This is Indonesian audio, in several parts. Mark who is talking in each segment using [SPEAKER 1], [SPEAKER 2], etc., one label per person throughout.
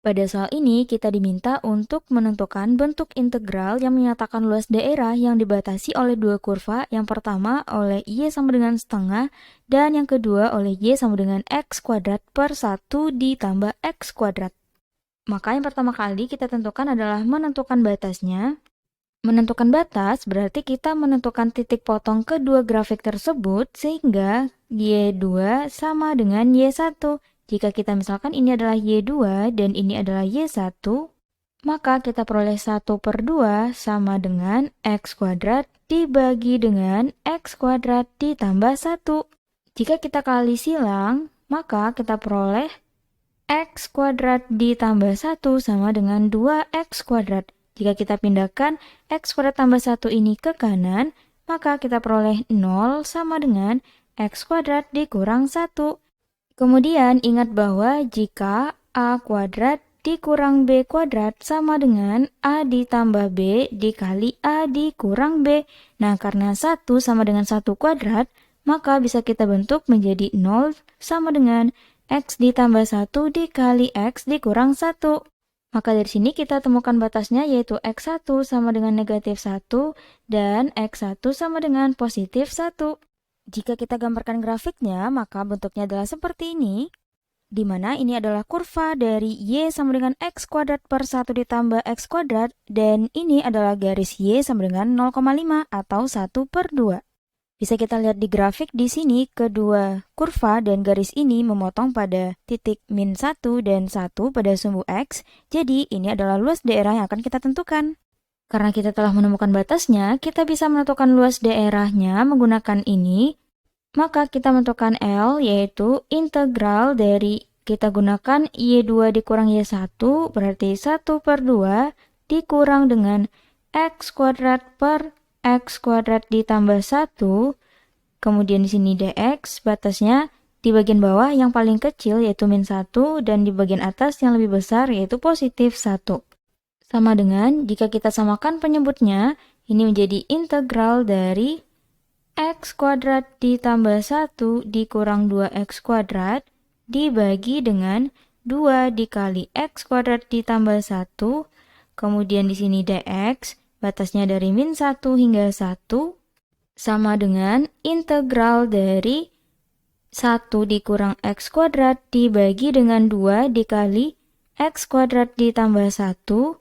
[SPEAKER 1] Pada soal ini, kita diminta untuk menentukan bentuk integral yang menyatakan luas daerah yang dibatasi oleh dua kurva, yang pertama oleh Y sama dengan setengah, dan yang kedua oleh Y sama dengan X kuadrat per 1 ditambah X kuadrat. Maka yang pertama kali kita tentukan adalah menentukan batasnya. Menentukan batas berarti kita menentukan titik potong kedua grafik tersebut sehingga Y2 sama dengan Y1. Jika kita misalkan ini adalah Y2 dan ini adalah Y1, maka kita peroleh 1/2 sama dengan X kuadrat dibagi dengan X kuadrat ditambah 1. Jika kita kali silang, maka kita peroleh X kuadrat ditambah 1 sama dengan 2X kuadrat. Jika kita pindahkan X kuadrat tambah 1 ini ke kanan, maka kita peroleh 0 sama dengan X kuadrat dikurang 1. Kemudian ingat bahwa jika A kuadrat dikurang B kuadrat sama dengan A ditambah B dikali A dikurang B. Nah, karena 1 sama dengan 1 kuadrat, maka bisa kita bentuk menjadi 0 sama dengan X ditambah 1 dikali X dikurang 1. Maka dari sini kita temukan batasnya yaitu X1 sama dengan negatif 1 dan X1 sama dengan positif 1. Jika kita gambarkan grafiknya, maka bentuknya adalah seperti ini, di mana ini adalah kurva dari Y sama dengan X kuadrat per 1 ditambah X kuadrat, dan ini adalah garis Y sama dengan 0,5 atau 1/2. Bisa kita lihat di grafik di sini, kedua kurva dan garis ini memotong pada titik min 1 dan 1 pada sumbu X, jadi ini adalah luas daerah yang akan kita tentukan. Karena kita telah menemukan batasnya, kita bisa menentukan luas daerahnya menggunakan ini, maka kita menentukan L, yaitu integral dari kita gunakan Y2 dikurang Y1, berarti 1/2 dikurang dengan X kuadrat per X kuadrat ditambah 1, kemudian di sini dx, batasnya di bagian bawah yang paling kecil yaitu min 1, dan di bagian atas yang lebih besar yaitu positif 1. Sama dengan, jika kita samakan penyebutnya, ini menjadi integral dari X kuadrat ditambah 1 dikurang 2X kuadrat dibagi dengan 2 dikali X kuadrat ditambah 1, kemudian di sini dx, batasnya dari min 1 hingga 1, sama dengan integral dari 1 dikurang X kuadrat dibagi dengan 2 dikali X kuadrat ditambah 1,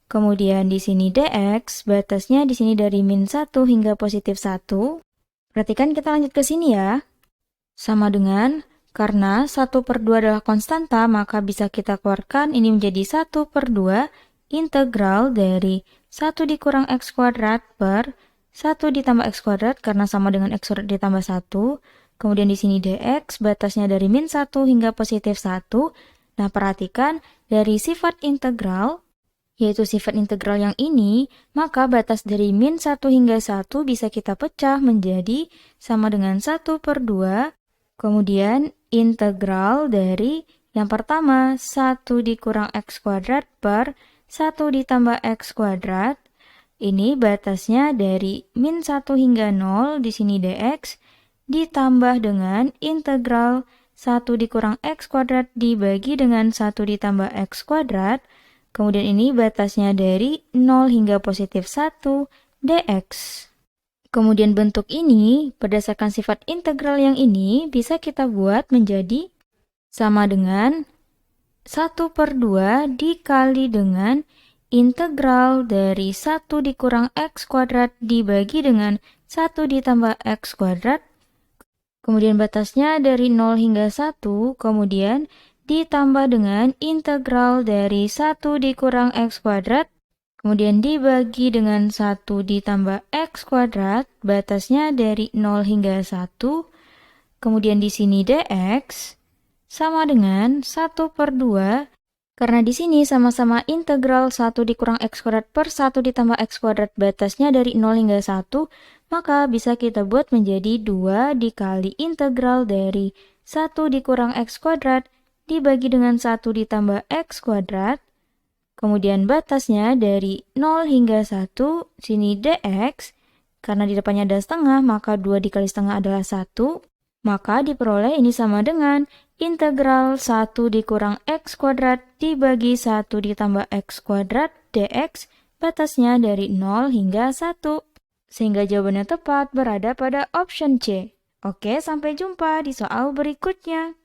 [SPEAKER 1] kemudian di sini dx, batasnya di sini dari min 1 hingga positif 1. Perhatikan kita lanjut ke sini ya. Sama dengan, karena 1/2 adalah konstanta, maka bisa kita keluarkan ini menjadi 1/2 integral dari 1 dikurang X kuadrat per 1 ditambah X kuadrat karena sama dengan X kuadrat ditambah 1. Kemudian di sini dx, batasnya dari min 1 hingga positif 1. Nah, perhatikan dari sifat integral, yaitu sifat integral yang ini, maka batas dari min 1 hingga 1 bisa kita pecah menjadi sama dengan 1/2. Kemudian integral dari yang pertama 1 dikurang X kuadrat per 1 ditambah X kuadrat. Ini batasnya dari min 1 hingga 0, di sini dx, ditambah dengan integral 1 dikurang X kuadrat dibagi dengan 1 ditambah X kuadrat. Kemudian ini batasnya dari 0 hingga positif 1 dx. Kemudian bentuk ini, berdasarkan sifat integral yang ini, bisa kita buat menjadi sama dengan 1/2 dikali dengan integral dari 1 dikurang X kuadrat dibagi dengan 1 ditambah X kuadrat. Kemudian batasnya dari 0 hingga 1, kemudian ditambah dengan integral dari 1 dikurang X kuadrat, kemudian dibagi dengan 1 ditambah X kuadrat, batasnya dari 0 hingga 1, kemudian di sini dx, sama dengan 1/2, karena di sini sama-sama integral 1 dikurang X kuadrat per 1 ditambah X kuadrat, batasnya dari 0 hingga 1, maka bisa kita buat menjadi 2 dikali integral dari 1 dikurang X kuadrat dibagi dengan 1 ditambah X kuadrat, kemudian batasnya dari 0 hingga 1, sini dx, karena di depannya ada setengah, maka 2 dikali setengah adalah 1, Maka diperoleh ini sama dengan integral 1 dikurang X kuadrat dibagi 1 ditambah X kuadrat dx, batasnya dari 0 hingga 1. Sehingga jawabannya tepat berada pada option C. Oke, sampai jumpa di soal berikutnya.